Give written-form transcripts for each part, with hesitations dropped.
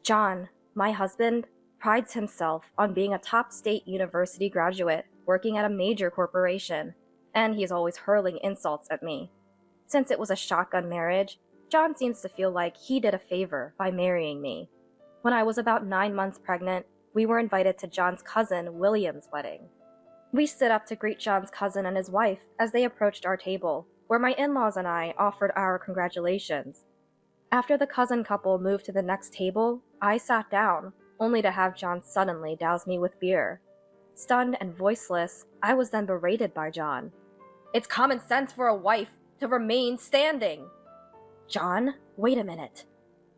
John, my husband, prides himself on being a top state university graduate working at a major corporation, and he's always hurling insults at me. Since it was a shotgun marriage, John seems to feel like he did a favor by marrying me. When I was about 9 months pregnant, we were invited to John's cousin William's wedding. We stood up to greet John's cousin and his wife as they approached our table, where my in-laws and I offered our congratulations. After the cousin couple moved to the next table, I sat down, only to have John suddenly douse me with beer. Stunned and voiceless, I was then berated by John. "It's common sense for a wife to remain standing." "John, wait a minute.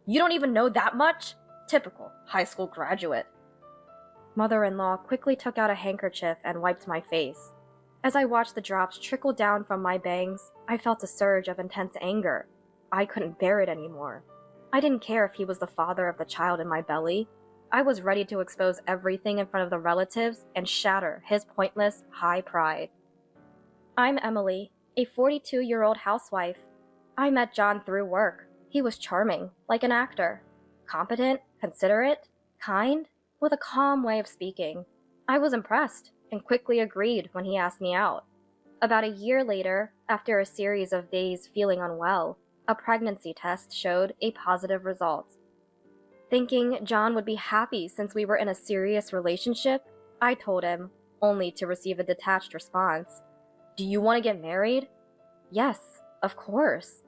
You don't even know that much? Typical high school graduate." Mother-in-law quickly took out a handkerchief and wiped my face. As I watched the drops trickle down from my bangs, I felt a surge of intense anger. I couldn't bear it anymore. I didn't care if he was the father of the child in my belly. I was ready to expose everything in front of the relatives and shatter his pointless, high pride. "I'm Emily, a 42-year-old housewife. I met John through work. He was charming, like an actor. Competent, considerate, kind, with a calm way of speaking. I was impressed and quickly agreed when he asked me out. About a year later, after a series of days feeling unwell, a pregnancy test showed a positive result. Thinking John would be happy since we were in a serious relationship, I told him, only to receive a detached response. "Do you want to get married?" "Yes, of course."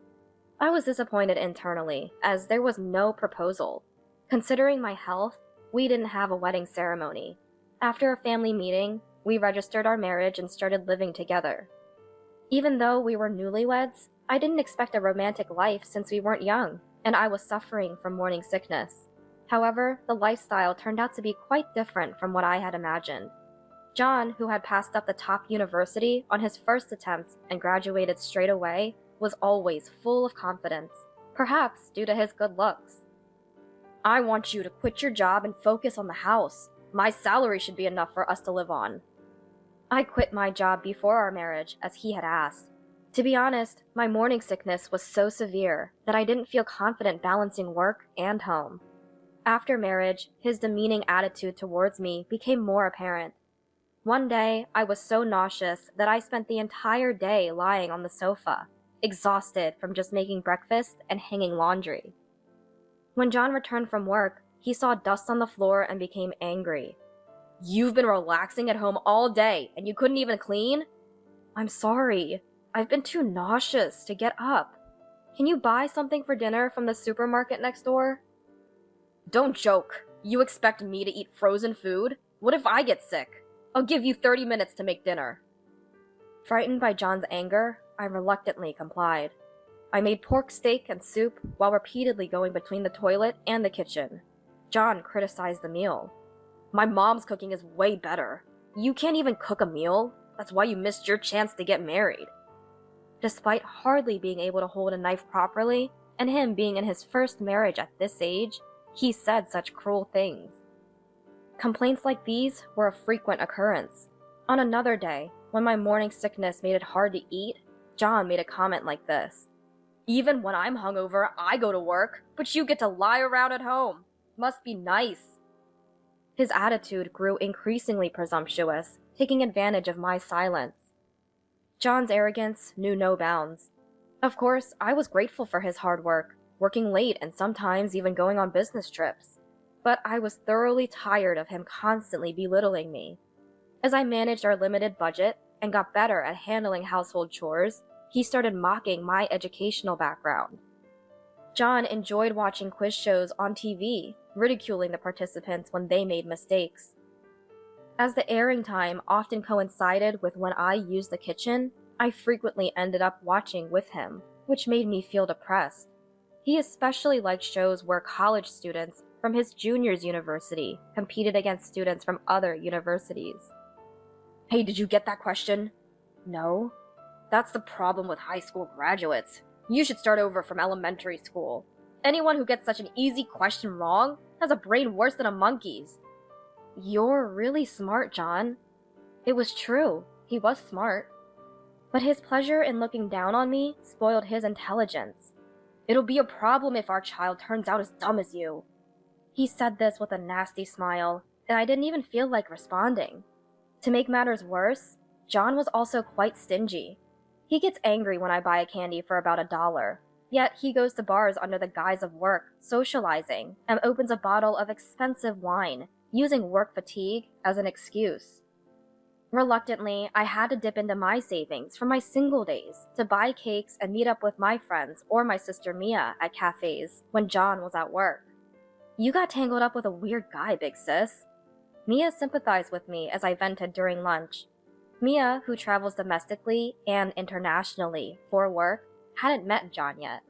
I was disappointed internally, as there was no proposal. Considering my health, we didn't have a wedding ceremony. After a family meeting, we registered our marriage and started living together. Even though we were newlyweds, I didn't expect a romantic life since we weren't young, and I was suffering from morning sickness. However, the lifestyle turned out to be quite different from what I had imagined. John, who had passed up the top university on his first attempt and graduated straight away, was always full of confidence, perhaps due to his good looks. "I want you to quit your job and focus on the house. My salary should be enough for us to live on." I quit my job before our marriage, as he had asked. To be honest, my morning sickness was so severe that I didn't feel confident balancing work and home. After marriage, his demeaning attitude towards me became more apparent. One day, I was so nauseous that I spent the entire day lying on the sofa, exhausted from just making breakfast and hanging laundry. When John returned from work, he saw dust on the floor and became angry. "You've been relaxing at home all day and you couldn't even clean?" "I'm sorry. I've been too nauseous to get up. Can you buy something for dinner from the supermarket next door?" "Don't joke. You expect me to eat frozen food? What if I get sick? I'll give you 30 minutes to make dinner." Frightened by John's anger, I reluctantly complied. I made pork steak and soup while repeatedly going between the toilet and the kitchen. John criticized the meal. "My mom's cooking is way better. You can't even cook a meal. That's why you missed your chance to get married." Despite hardly being able to hold a knife properly, and him being in his first marriage at this age, he said such cruel things. Complaints like these were a frequent occurrence. On another day, when my morning sickness made it hard to eat, John made a comment like this. "Even when I'm hungover, I go to work, but you get to lie around at home. Must be nice." His attitude grew increasingly presumptuous, taking advantage of my silence. John's arrogance knew no bounds. Of course, I was grateful for his hard work, working late and sometimes even going on business trips. But I was thoroughly tired of him constantly belittling me. As I managed our limited budget and got better at handling household chores, he started mocking my educational background. John enjoyed watching quiz shows on TV, ridiculing the participants when they made mistakes. As the airing time often coincided with when I used the kitchen, I frequently ended up watching with him, which made me feel depressed. He especially liked shows where college students from his junior's university competed against students from other universities. "Hey, did you get that question?" "No." "That's the problem with high school graduates. You should start over from elementary school. Anyone who gets such an easy question wrong has a brain worse than a monkey's." "You're really smart, John." It was true. He was smart. But his pleasure in looking down on me spoiled his intelligence. "It'll be a problem if our child turns out as dumb as you." He said this with a nasty smile, and I didn't even feel like responding. To make matters worse, John was also quite stingy. He gets angry when I buy a candy for about $1, yet he goes to bars under the guise of work, socializing, and opens a bottle of expensive wine, using work fatigue as an excuse. Reluctantly, I had to dip into my savings from my single days to buy cakes and meet up with my friends or my sister Mia at cafes when John was at work. "You got tangled up with a weird guy, big sis." Mia sympathized with me as I vented during lunch. Mia, who travels domestically and internationally for work, hadn't met John yet.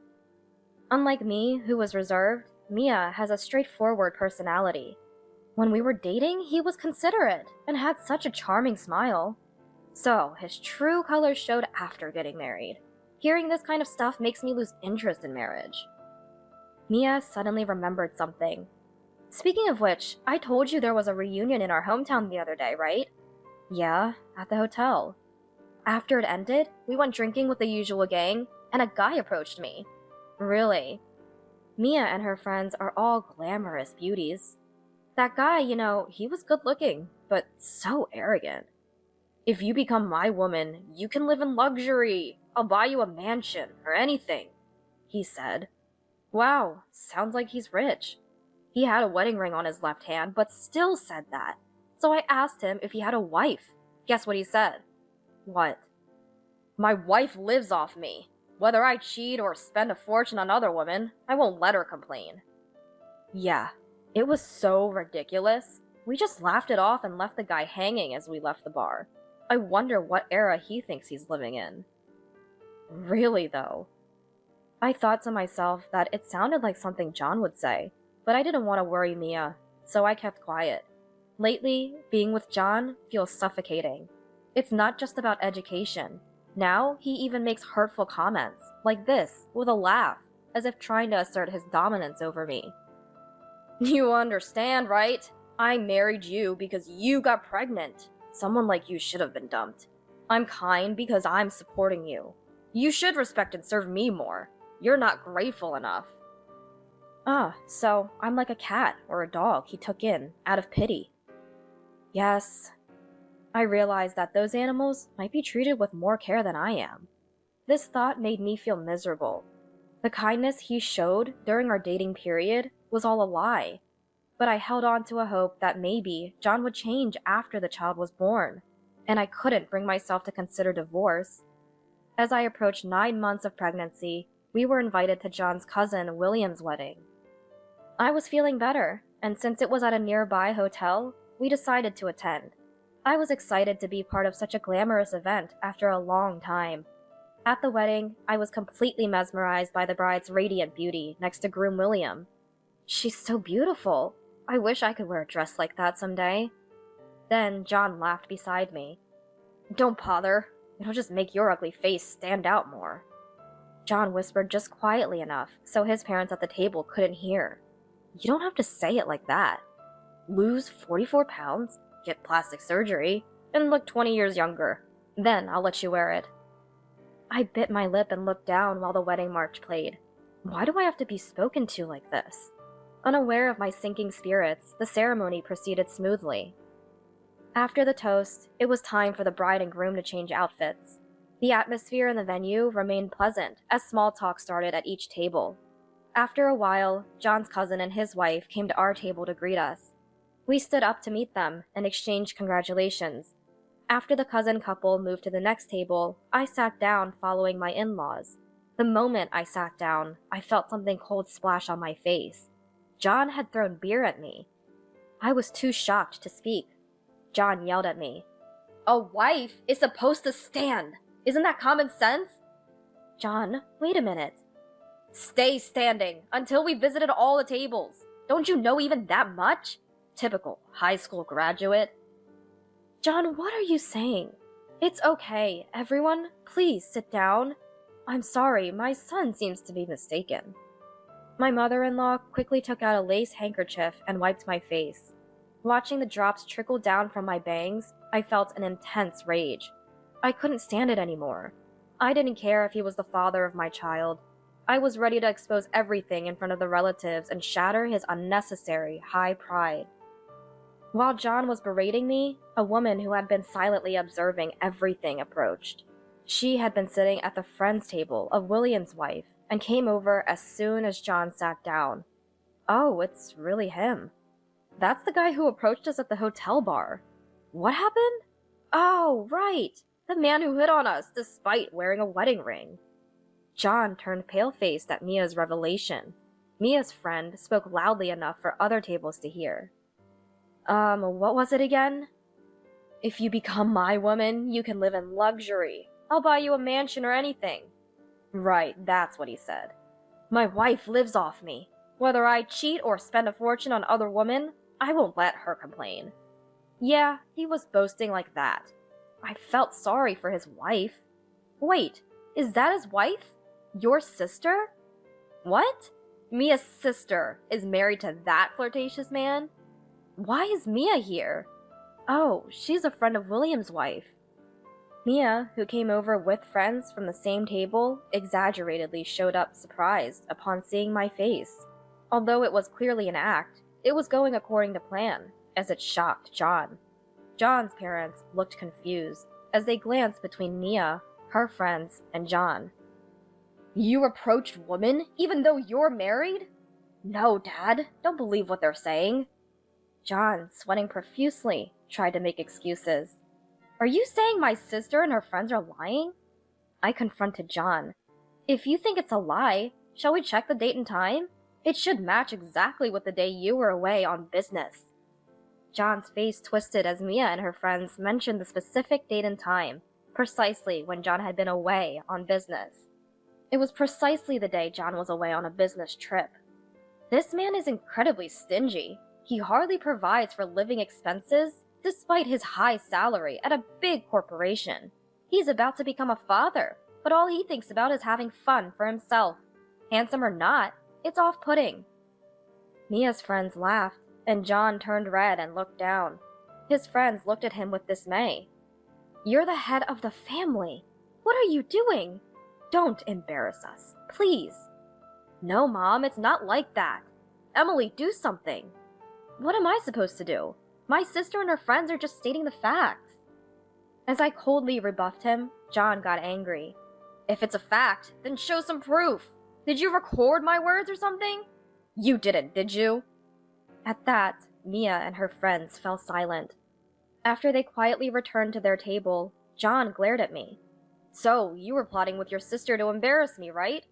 Unlike me, who was reserved, Mia has a straightforward personality. When we were dating, he was considerate and had such a charming smile. So, his true colors showed after getting married. Hearing this kind of stuff makes me lose interest in marriage. Mia suddenly remembered something. "Speaking of which, I told you there was a reunion in our hometown the other day, right?" "Yeah, at the hotel." "After it ended, we went drinking with the usual gang, and a guy approached me." "Really?" Mia and her friends are all glamorous beauties. "That guy, he was good looking, but so arrogant. 'If you become my woman, you can live in luxury. I'll buy you a mansion or anything,' he said." Wow, sounds like he's rich. He had a wedding ring on his left hand, but still said that. So I asked him if he had a wife. Guess what he said? "What?" "My wife lives off me. Whether I cheat or spend a fortune on other women, I won't let her complain." Yeah, it was so ridiculous. We just laughed it off and left the guy hanging as we left the bar. I wonder what era he thinks he's living in. Really, though. I thought to myself that it sounded like something John would say, but I didn't want to worry Mia, so I kept quiet. Lately, being with John feels suffocating. It's not just about education. Now, he even makes hurtful comments, like this, with a laugh, as if trying to assert his dominance over me. "You understand, right? I married you because you got pregnant. Someone like you should have been dumped. I'm kind because I'm supporting you. You should respect and serve me more. You're not grateful enough." So I'm like a cat or a dog he took in, out of pity. Yes. I realized that those animals might be treated with more care than I am. This thought made me feel miserable. The kindness he showed during our dating period was all a lie, but I held on to a hope that maybe John would change after the child was born, and I couldn't bring myself to consider divorce. As I approached 9 months of pregnancy, we were invited to John's cousin William's wedding. I was feeling better, and since it was at a nearby hotel, we decided to attend. I was excited to be part of such a glamorous event after a long time. At the wedding, I was completely mesmerized by the bride's radiant beauty next to groom William. "She's so beautiful. I wish I could wear a dress like that someday." Then John laughed beside me. "Don't bother. It'll just make your ugly face stand out more." John whispered just quietly enough so his parents at the table couldn't hear. "You don't have to say it like that. Lose 44 pounds, get plastic surgery, and look 20 years younger. Then I'll let you wear it." I bit my lip and looked down while the wedding march played. Why do I have to be spoken to like this? Unaware of my sinking spirits, the ceremony proceeded smoothly. After the toast, it was time for the bride and groom to change outfits. The atmosphere in the venue remained pleasant as small talk started at each table. After a while, John's cousin and his wife came to our table to greet us. We stood up to meet them and exchanged congratulations. After the cousin couple moved to the next table, I sat down following my in-laws. The moment I sat down, I felt something cold splash on my face. John had thrown beer at me. I was too shocked to speak. John yelled at me. "A wife is supposed to stand! Isn't that common sense?" "John, wait a minute." "Stay standing until we visited all the tables. Don't you know even that much? Typical high school graduate." "John, what are you saying? It's okay, everyone. Please sit down. I'm sorry, my son seems to be mistaken." My mother-in-law quickly took out a lace handkerchief and wiped my face. Watching the drops trickle down from my bangs, I felt an intense rage. I couldn't stand it anymore. I didn't care if he was the father of my child. I was ready to expose everything in front of the relatives and shatter his unnecessary high pride. While John was berating me, a woman who had been silently observing everything approached. She had been sitting at the friends table of William's wife and came over as soon as John sat down. Oh, it's really him. That's the guy who approached us at the hotel bar. What happened? Oh, right. The man who hit on us despite wearing a wedding ring. John turned pale-faced at Mia's revelation. Mia's friend spoke loudly enough for other tables to hear. What was it again? If you become my woman, you can live in luxury. I'll buy you a mansion or anything. Right, that's what he said. My wife lives off me. Whether I cheat or spend a fortune on other women, I won't let her complain. Yeah, he was boasting like that. I felt sorry for his wife. Wait, is that his wife? Your sister? What? Mia's sister is married to that flirtatious man? Why is Mia here? Oh, she's a friend of William's wife. Mia, who came over with friends from the same table, exaggeratedly showed up surprised upon seeing my face. Although it was clearly an act, it was going according to plan, as it shocked John. John's parents looked confused as they glanced between Mia, her friends, and John. You approached women even though you're married? No, Dad, don't believe what they're saying. John, sweating profusely, tried to make excuses. Are you saying my sister and her friends are lying? I confronted John. If you think it's a lie, shall we check the date and time? It should match exactly with the day you were away on business. John's face twisted as Mia and her friends mentioned the specific date and time, precisely when John had been away on business. It was precisely the day John was away on a business trip. This man is incredibly stingy. He hardly provides for living expenses, despite his high salary at a big corporation. He's about to become a father, but all he thinks about is having fun for himself. Handsome or not, it's off-putting. Mia's friends laughed, and John turned red and looked down. His friends looked at him with dismay. You're the head of the family. What are you doing? Don't embarrass us, please. No, Mom, it's not like that. Emily, do something. What am I supposed to do? My sister and her friends are just stating the facts. As I coldly rebuffed him, John got angry. If it's a fact, then show some proof. Did you record my words or something? You didn't, did you? At that, Mia and her friends fell silent. After they quietly returned to their table, John glared at me. So, you were plotting with your sister to embarrass me, right?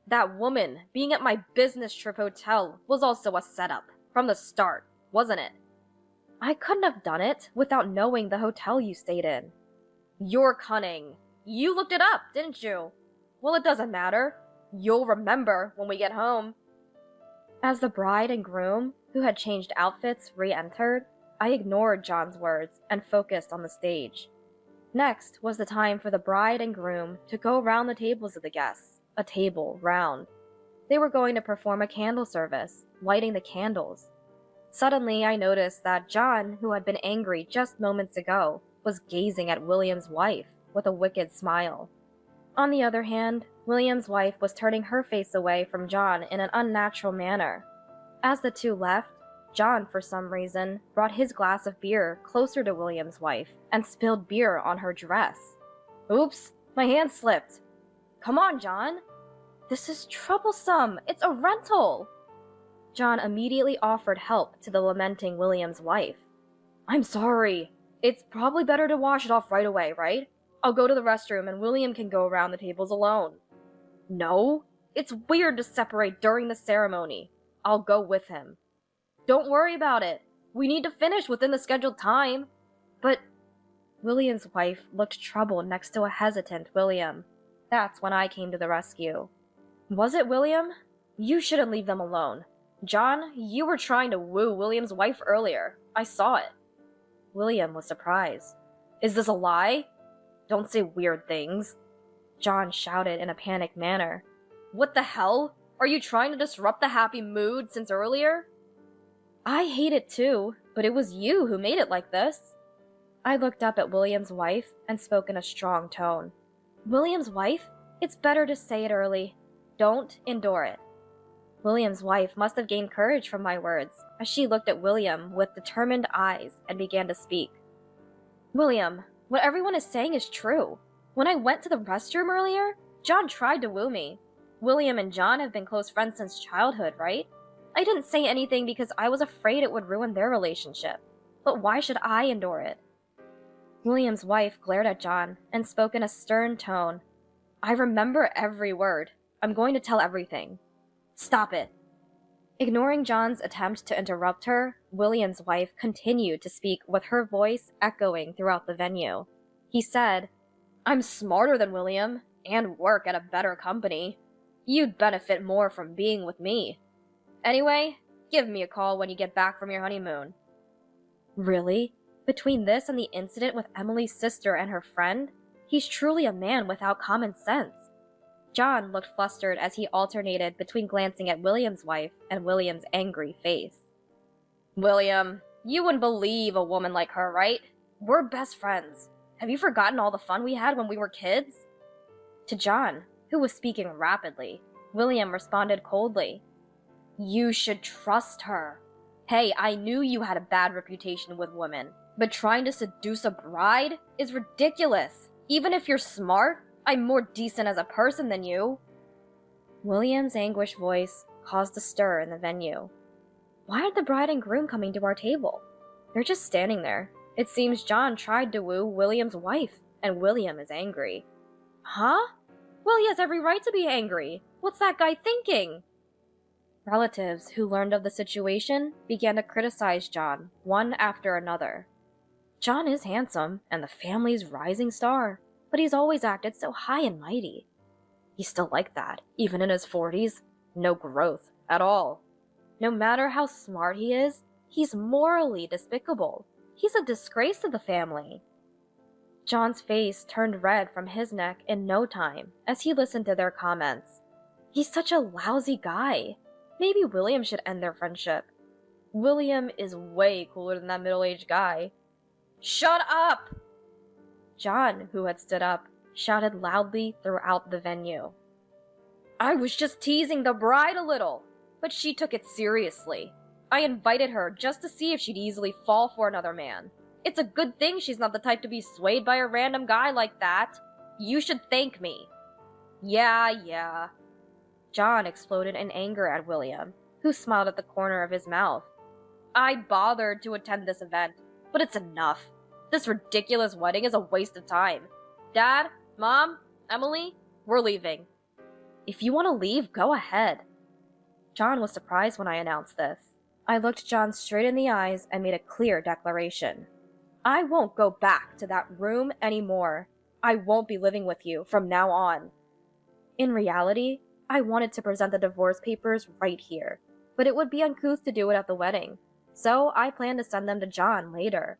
That woman being at my business trip hotel was also a setup, from the start, wasn't it? I couldn't have done it without knowing the hotel you stayed in. You're cunning. You looked it up, didn't you? Well, it doesn't matter. You'll remember when we get home. As the bride and groom, who had changed outfits, re-entered, I ignored John's words and focused on the stage. Next was the time for the bride and groom to go round the tables of the guests, a table round. They were going to perform a candle service, lighting the candles. Suddenly, I noticed that John, who had been angry just moments ago, was gazing at William's wife with a wicked smile. On the other hand, William's wife was turning her face away from John in an unnatural manner. As the two left, John, for some reason, brought his glass of beer closer to William's wife and spilled beer on her dress. Oops, my hand slipped. Come on, John. This is troublesome. It's a rental. John immediately offered help to the lamenting William's wife. I'm sorry. It's probably better to wash it off right away, right? I'll go to the restroom and William can go around the tables alone. No, it's weird to separate during the ceremony. I'll go with him. Don't worry about it. We need to finish within the scheduled time. But William's wife looked troubled next to a hesitant William. That's when I came to the rescue. Was it William? You shouldn't leave them alone. John, you were trying to woo William's wife earlier. I saw it. William was surprised. Is this a lie? Don't say weird things. John shouted in a panicked manner. What the hell? Are you trying to disrupt the happy mood since earlier? I hate it too, but it was you who made it like this. I looked up at William's wife and spoke in a strong tone. William's wife? It's better to say it early. don't endure it." William's wife must have gained courage from my words, as she looked at William with determined eyes and began to speak. "William, what everyone is saying is true. When I went to the restroom earlier, John tried to woo me. William and John have been close friends since childhood, right? I didn't say anything because I was afraid it would ruin their relationship. But why should I endure it?" William's wife glared at John and spoke in a stern tone. "I remember every word. I'm going to tell everything. Stop it." Ignoring John's attempt to interrupt her, William's wife continued to speak with her voice echoing throughout the venue. He said, "I'm smarter than William, and work at a better company. You'd benefit more from being with me. Anyway, give me a call when you get back from your honeymoon." Really? Between this and the incident with Emily's sister and her friend, he's truly a man without common sense. John looked flustered as he alternated between glancing at William's wife and William's angry face. "William, you wouldn't believe a woman like her, right? We're best friends. Have you forgotten all the fun we had when we were kids?" To John, who was speaking rapidly, William responded coldly. "You should trust her. Hey, I knew you had a bad reputation with women, but trying to seduce a bride is ridiculous. Even if you're smart, I'm more decent as a person than you." William's anguished voice caused a stir in the venue. Why aren't the bride and groom coming to our table? They're just standing there. It seems John tried to woo William's wife, and William is angry. Huh? Well, he has every right to be angry. What's that guy thinking? Relatives who learned of the situation began to criticize John, one after another. John is handsome and the family's rising star, but he's always acted so high and mighty. He's still like that, even in his 40s. No growth at all. No matter how smart he is, he's morally despicable. He's a disgrace to the family. John's face turned red from his neck in no time as he listened to their comments. He's such a lousy guy. Maybe William should end their friendship. William is way cooler than that middle-aged guy. Shut up! John, who had stood up, shouted loudly throughout the venue. I was just teasing the bride a little, but she took it seriously. I invited her just to see if she'd easily fall for another man. It's a good thing she's not the type to be swayed by a random guy like that. You should thank me. Yeah. John exploded in anger at William, who smiled at the corner of his mouth. I bothered to attend this event, but it's enough. This ridiculous wedding is a waste of time. Dad, Mom, Emily, we're leaving. If you want to leave, go ahead. John was surprised when I announced this. I looked John straight in the eyes and made a clear declaration. I won't go back to that room anymore. I won't be living with you from now on. In reality, I wanted to present the divorce papers right here, but it would be uncouth to do it at the wedding, so I planned to send them to John later.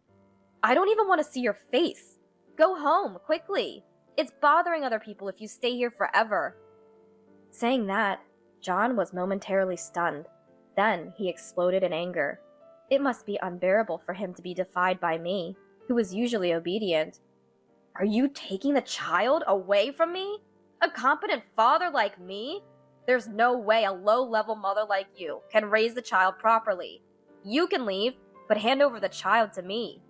I don't even want to see your face. Go home, quickly. It's bothering other people if you stay here forever. Saying that, John was momentarily stunned. Then he exploded in anger. It must be unbearable for him to be defied by me, who was usually obedient. Are you taking the child away from me? A competent father like me? There's no way a low-level mother like you can raise the child properly. You can leave, but hand over the child to me.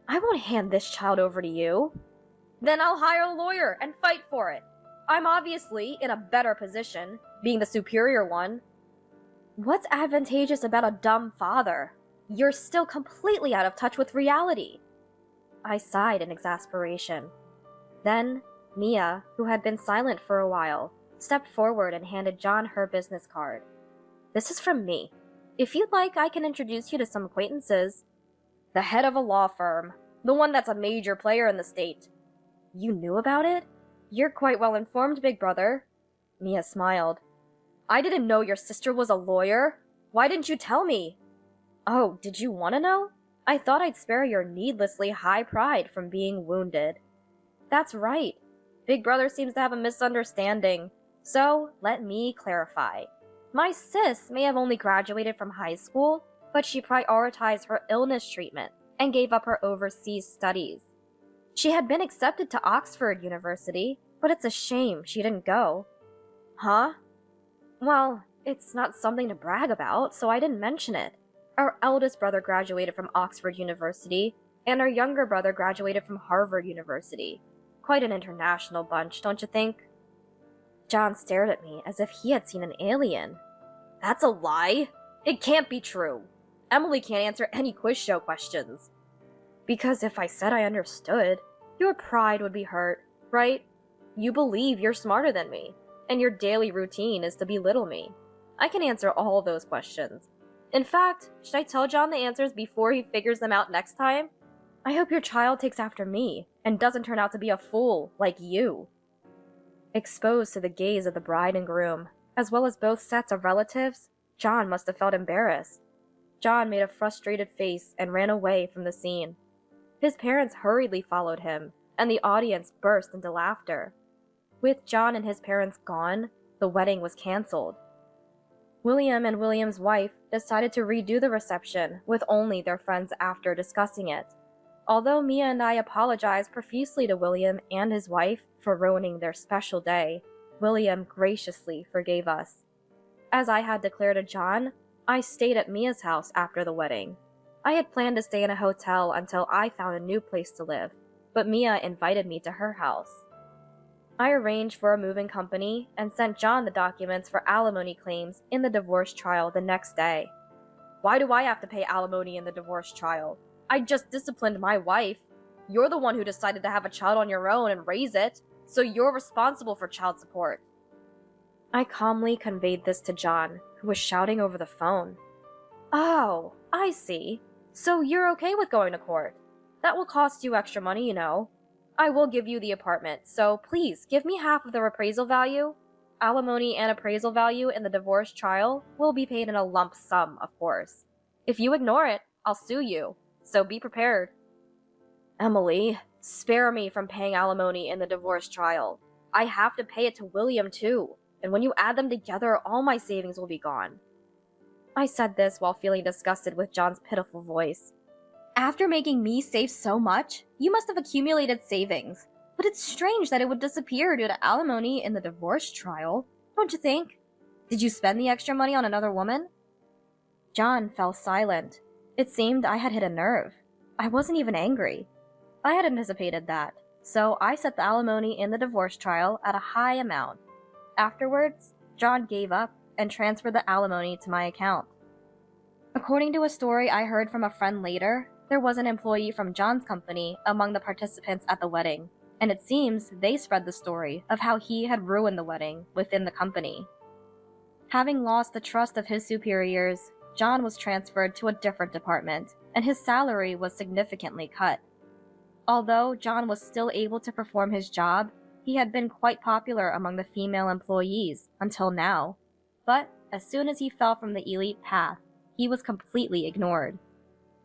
I won't hand this child over to you. Then I'll hire a lawyer and fight for it. I'm obviously in a better position, being the superior one. What's advantageous about a dumb father? You're still completely out of touch with reality. I sighed in exasperation. Then, Mia, who had been silent for a while, stepped forward and handed John her business card. This is from me. If you'd like, I can introduce you to some acquaintances. The head of a law firm. The one that's a major player in the state. You knew about it? You're quite well informed, big brother. Mia smiled. I didn't know your sister was a lawyer. Why didn't you tell me? Oh, did you want to know? I thought I'd spare your needlessly high pride from being wounded. That's right. Big brother seems to have a misunderstanding. So, let me clarify. My sis may have only graduated from high school, but she prioritized her illness treatment and gave up her overseas studies. She had been accepted to Oxford University, but it's a shame she didn't go. Huh? Well, it's not something to brag about, so I didn't mention it. Our eldest brother graduated from Oxford University, and our younger brother graduated from Harvard University. Quite an international bunch, don't you think? John stared at me as if he had seen an alien. That's a lie! It can't be true! Emily can't answer any quiz show questions. Because if I said I understood, your pride would be hurt, right? You believe you're smarter than me, and your daily routine is to belittle me. I can answer all those questions. In fact, should I tell John the answers before he figures them out next time? I hope your child takes after me, and doesn't turn out to be a fool like you. Exposed to the gaze of the bride and groom, as well as both sets of relatives, John must have felt embarrassed. John made a frustrated face and ran away from the scene. His parents hurriedly followed him, and the audience burst into laughter. With John and his parents gone, the wedding was canceled. William and William's wife decided to redo the reception with only their friends after discussing it. Although Mia and I apologized profusely to William and his wife for ruining their special day, William graciously forgave us. As I had declared to John, I stayed at Mia's house after the wedding. I had planned to stay in a hotel until I found a new place to live, but Mia invited me to her house. I arranged for a moving company and sent John the documents for alimony claims in the divorce trial the next day. Why do I have to pay alimony in the divorce trial? I just disciplined my wife. You're the one who decided to have a child on your own and raise it, so you're responsible for child support. I calmly conveyed this to John, who was shouting over the phone. Oh, I see. So you're okay with going to court. That will cost you extra money, you know. I will give you the apartment, so please give me half of the appraisal value. Alimony and appraisal value in the divorce trial will be paid in a lump sum, of course. If you ignore it, I'll sue you, so be prepared. Emily, spare me from paying alimony in the divorce trial. I have to pay it to William too, and when you add them together, all my savings will be gone. I said this while feeling disgusted with John's pitiful voice. After making me save so much, you must have accumulated savings. But it's strange that it would disappear due to alimony in the divorce trial, don't you think? Did you spend the extra money on another woman? John fell silent. It seemed I had hit a nerve. I wasn't even angry. I had anticipated that, so I set the alimony in the divorce trial at a high amount. Afterwards, John gave up and transferred the alimony to my account. According to a story I heard from a friend later, there was an employee from John's company among the participants at the wedding, and it seems they spread the story of how he had ruined the wedding within the company. Having lost the trust of his superiors, John was transferred to a different department, and his salary was significantly cut. Although John was still able to perform his job, he had been quite popular among the female employees until now. But as soon as he fell from the elite path, he was completely ignored.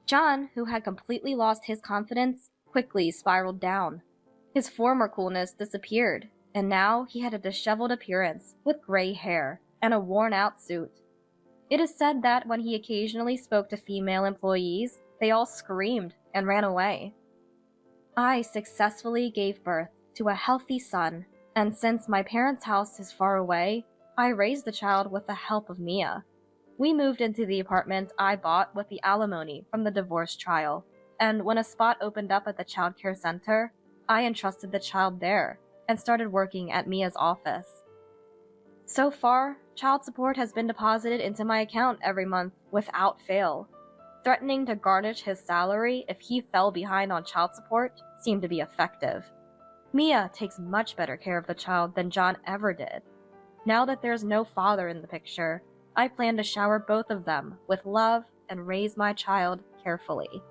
John, who had completely lost his confidence, quickly spiraled down. His former coolness disappeared, and now he had a disheveled appearance with gray hair and a worn-out suit. It is said that when he occasionally spoke to female employees, they all screamed and ran away. I successfully gave birth to a healthy son, and since my parents' house is far away, I raised the child with the help of Mia. We moved into the apartment I bought with the alimony from the divorce trial, and when a spot opened up at the child care center, I entrusted the child there and started working at Mia's office. So far, child support has been deposited into my account every month without fail. Threatening to garnish his salary if he fell behind on child support seemed to be effective. Mia takes much better care of the child than John ever did. Now that there's no father in the picture, I plan to shower both of them with love and raise my child carefully.